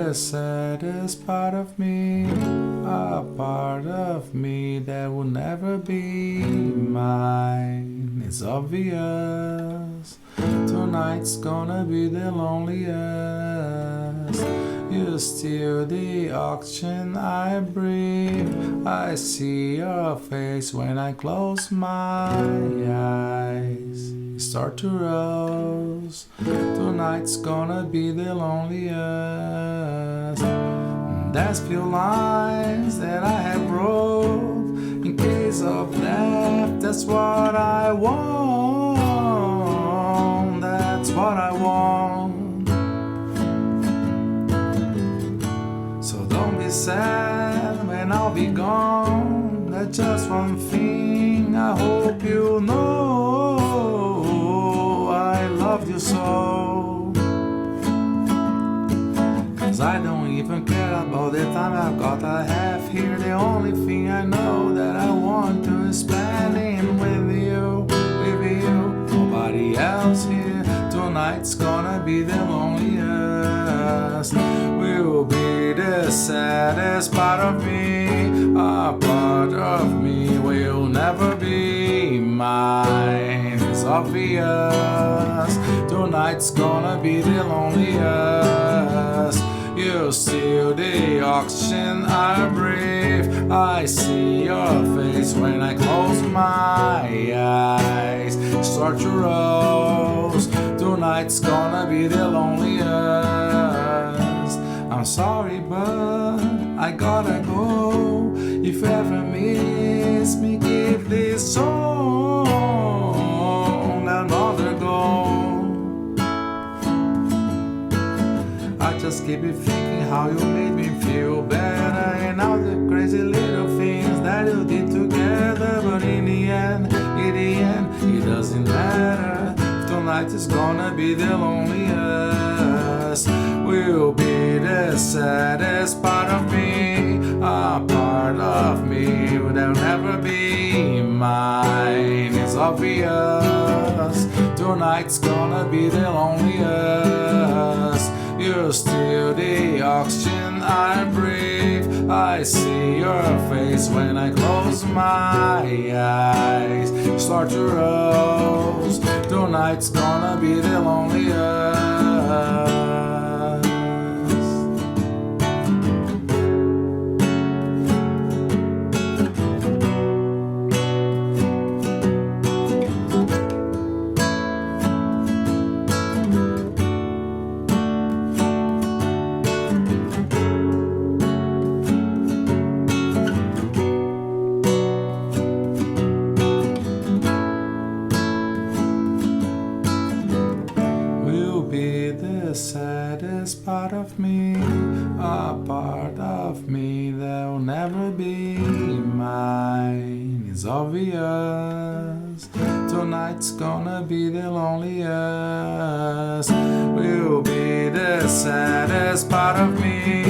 the saddest part of me, a part of me that will never be mine. It's obvious, tonight's gonna be the loneliest. You steal the oxygen I breathe. I see your face when I close my eyes. You start to rose. Tonight's gonna be the loneliest. There's few lines that I have wrote in case of death. That's what I want. That's what I want. So don't be sad when I'll be gone. That's just one thing I hope you know. I love you so. 'Cause I don't even care about the time I've got I have here. The only thing I know that I want to is spending with you. Nobody else here. Tonight's gonna be the loneliest. Will be the saddest part of me. A part of me will never be mine. It's obvious. Tonight's gonna be the loneliest. You steal the oxygen I breathe. I see your face when I close my eyes. Start to rose. Tonight's gonna be the loneliest. I'm sorry, but I gotta go. If you ever miss me, give this song another go. I just keep thinking how you made me feel better, and all the crazy little things that you did together. But in the end, it doesn't matter. Tonight is gonna be the loneliest. Will be the saddest part of me. A part of me will never be mine. It's obvious. Tonight's gonna be the loneliest. You steal the oxygen I breathe. I see your face when I close my eyes. Start to rose. Tonight's gonna be the loneliest. The saddest part of me, a part of me that will never be mine. It's obvious. Tonight's gonna be the loneliest. Will be the saddest part of me,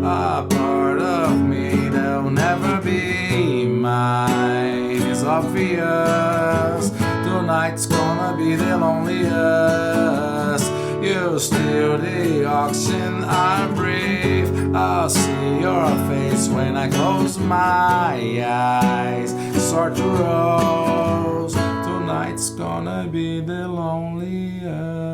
a part of me that will never be mine. It's obvious. Tonight's gonna be the loneliest. You steal the oxygen I breathe. I'll see your face when I close my eyes. Start to rose. Tonight's gonna be the loneliest.